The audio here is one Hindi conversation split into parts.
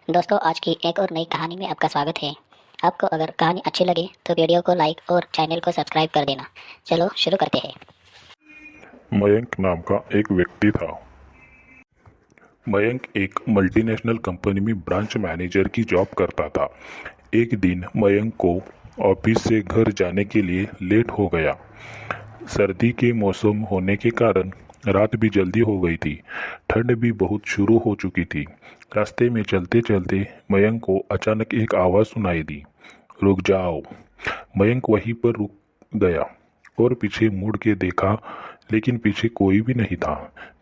दोस्तों, आज की एक और नई कहानी में आपका स्वागत है। आपको अगर कहानी अच्छी लगे तो वीडियो को लाइक और चैनल को सब्सक्राइब कर देना। चलो शुरू करते हैं। मयंक नाम का एक व्यक्ति था। मयंक एक मल्टीनेशनल कंपनी में ब्रांच मैनेजर की जॉब करता था। एक दिन मयंक को ऑफिस से घर जाने के लिए लेट हो गया। सर्दी के मौसम होने के कारण रात भी जल्दी हो गई थी। ठंड भी बहुत शुरू हो चुकी थी। रास्ते में चलते चलते मयंक को अचानक एक आवाज़ सुनाई दी, रुक जाओ। मयंक वहीं पर रुक गया और पीछे मुड़ के देखा, लेकिन पीछे कोई भी नहीं था।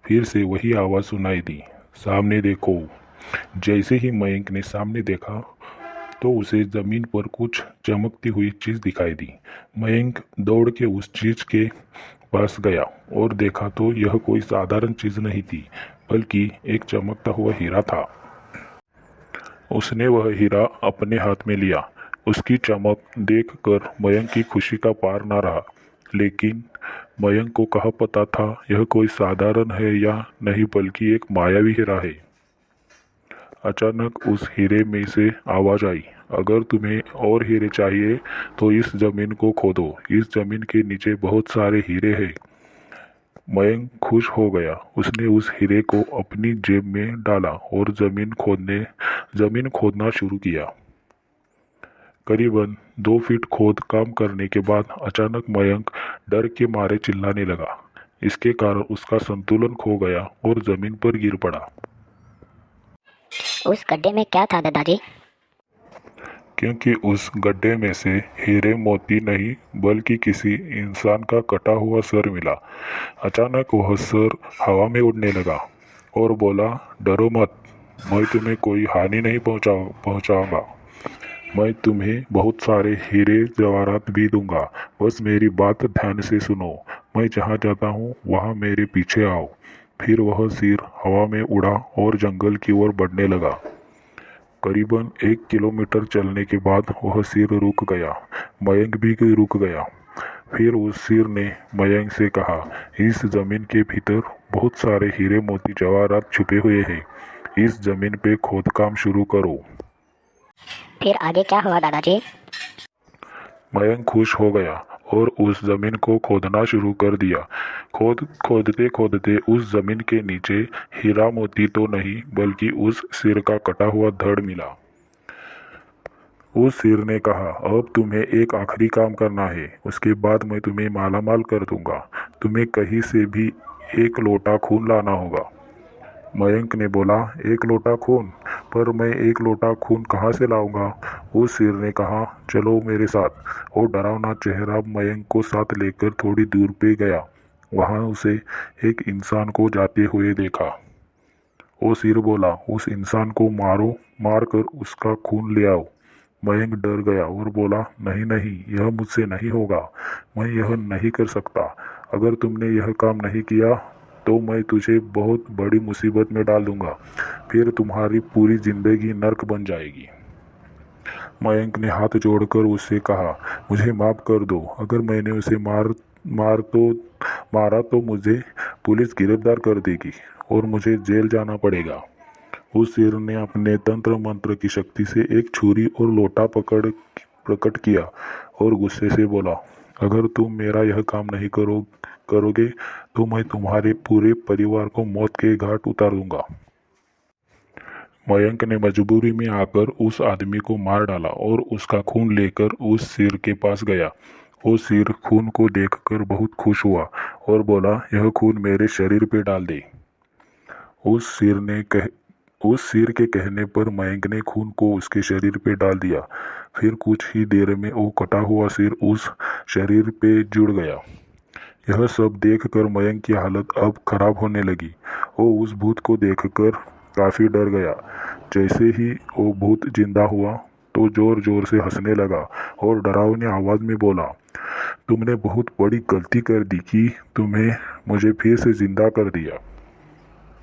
फिर से वही आवाज़ सुनाई दी, सामने देखो। जैसे ही मयंक ने सामने देखा तो उसे ज़मीन पर कुछ चमकती हुई चीज़ दिखाई दी। मयंक दौड़ के उस चीज़ के पास गया और देखा तो यह कोई साधारण चीज़ नहीं थी, बल्कि एक चमकता हुआ हीरा था। उसने वह हीरा अपने हाथ में लिया। उसकी चमक देखकर मयंक की खुशी का पार न रहा। लेकिन मयंक को कहाँ पता था यह कोई साधारण है या नहीं, बल्कि एक मायावी हीरा है। अचानक उस हीरे में से आवाज़ आई, अगर तुम्हें और हीरे चाहिए तो इस जमीन को खोदो। इस जमीन के नीचे बहुत सारे हीरे हैं। मयंक खुश हो गया। उसने उस हीरे को अपनी जेब में डाला और जमीन खोदना शुरू किया। करीबन 2 फीट खोद काम करने के बाद अचानक मयंक डर के मारे चिल्लाने लगा। इसके कारण उसका संतुलन खो गया और जमीन पर गिर पड़ा। उस गड्ढे में क्या था दादाजी? क्योंकि उस गड्ढे में से हीरे मोती नहीं, बल्कि किसी इंसान का कटा हुआ सर मिला। अचानक वह सर हवा में उड़ने लगा और बोला, डरो मत, मैं तुम्हें कोई हानि नहीं पहुंचाऊंगा। मैं तुम्हें बहुत सारे हीरे जवाहरात भी दूंगा। बस मेरी बात ध्यान से सुनो। मैं जहाँ जाता हूँ वहाँ मेरे पीछे आओ। फिर वह सिर हवा में उड़ा और जंगल की ओर बढ़ने लगा। करीबन 1 किलोमीटर चलने के बाद वह सिर रुक गया। मयंक भी रुक गया। फिर उस सिर ने मयंक से कहा, इस जमीन के भीतर बहुत सारे हीरे मोती जवाहरात छुपे हुए हैं। इस जमीन पे खोदकाम शुरू करो। फिर आगे क्या हुआ दादाजी? मयंक खुश हो गया और उस जमीन को खोदना शुरू कर दिया। खोदते खोदते उस जमीन के नीचे हीरा मोती तो नहीं, बल्कि उस सिर का कटा हुआ धड़ मिला। उस सिर ने कहा, अब तुम्हें एक आखिरी काम करना है, उसके बाद मैं तुम्हें मालामाल कर दूंगा। तुम्हें कहीं से भी 1 लोटा खून लाना होगा। मयंक ने बोला, 1 लोटा खून? पर मैं 1 लोटा खून कहाँ से लाऊंगा? उस सिर ने कहा, चलो मेरे साथ। और डरावना चेहरा मयंक को साथ लेकर थोड़ी दूर पे गया। वहां उसे एक इंसान को जाते हुए देखा। वो सिर बोला, उस इंसान को मारो, मार कर उसका खून ले आओ। मयंक डर गया और बोला, नहीं नहीं, यह मुझसे नहीं होगा। मैं यह नहीं कर सकता। अगर तुमने यह काम नहीं किया तो मैं तुझे बहुत बड़ी मुसीबत में डाल दूंगा। फिर तुम्हारी पूरी जिंदगी नर्क बन जाएगी। मयंक ने हाथ जोड़कर उससे कहा, मुझे माफ़ कर दो। अगर मैंने उसे मार तो मारा तो मुझे पुलिस गिरफ्तार कर देगी और मुझे जेल जाना पड़ेगा। उस शेर ने अपने तंत्र मंत्र की शक्ति से एक छुरी और लोटा प्रकट किया और गुस्से से बोला, अगर तुम मेरा यह काम नहीं करोगे तो मैं तुम्हारे पूरे परिवार को मौत के घाट उतार दूंगा। मयंक ने मजबूरी में आकर उस आदमी को मार डाला और उसका खून लेकर उस सिर के पास गया। वो सिर खून को देखकर बहुत खुश हुआ और बोला, यह खून मेरे शरीर पे डाल दे। उस सिर ने कह उस सिर के कहने पर मयंक ने खून को उसके शरीर पे डाल दिया। फिर कुछ ही देर में वो कटा हुआ सिर उस शरीर पे जुड़ गया। यह सब देखकर मयंक की हालत अब खराब होने लगी। वो उस भूत को देखकर काफी डर गया। जैसे ही वो भूत जिंदा हुआ तो जोर जोर से हंसने लगा और डरावनी आवाज में बोला, तुमने बहुत बड़ी गलती कर दी कि तुम्हें मुझे फिर से जिंदा कर दिया।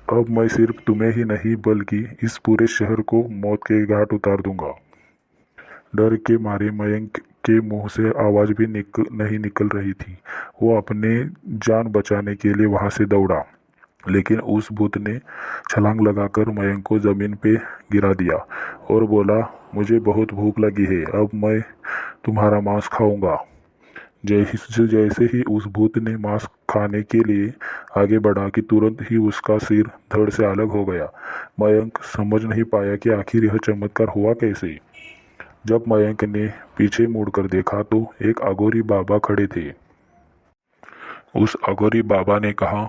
अब मैं सिर्फ तुम्हें ही नहीं, बल्कि इस पूरे शहर को मौत के घाट उतार दूंगा। डर के मारे मयंक के मुंह से आवाज भी नहीं निकल रही थी। वो अपने जान बचाने के लिए वहां से दौड़ा। लेकिन उस भूत ने छलांग लगाकर मयंक को ज़मीन पे गिरा दिया और बोला, मुझे बहुत भूख लगी है, अब मैं तुम्हारा मांस खाऊंगा। जैसे ही उस भूत ने मांस खाने के लिए आगे बढ़ा कि तुरंत ही उसका सिर धड़ से अलग हो गया। मयंक समझ नहीं पाया कि आखिर यह चमत्कार हुआ कैसे। जब मयंक ने पीछे मुड़कर देखा तो एक अघोरी बाबा खड़े थे। उस अघोरी बाबा ने कहा,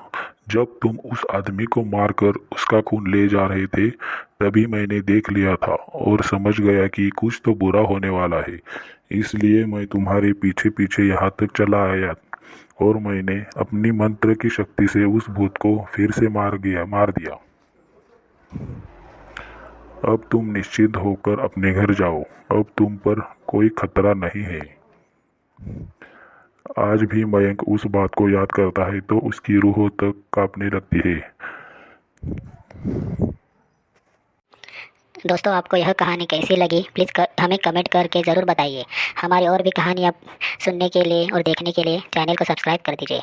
जब तुम उस आदमी को मारकर उसका खून ले जा रहे थे तभी मैंने देख लिया था और समझ गया कि कुछ तो बुरा होने वाला है, इसलिए मैं तुम्हारे पीछे पीछे यहाँ तक चला आया और मैंने अपनी मंत्र की शक्ति से उस भूत को फिर से मार दिया। अब तुम निश्चिंत होकर अपने घर जाओ, अब तुम पर कोई खतरा नहीं है। आज भी मयंक उस बात को याद करता है तो उसकी रूह तक कांपने लगती है। दोस्तों, आपको यह कहानी कैसी लगी प्लीज़ हमें कमेंट करके ज़रूर बताइए। हमारी और भी कहानियाँ सुनने के लिए और देखने के लिए चैनल को सब्सक्राइब कर दीजिए।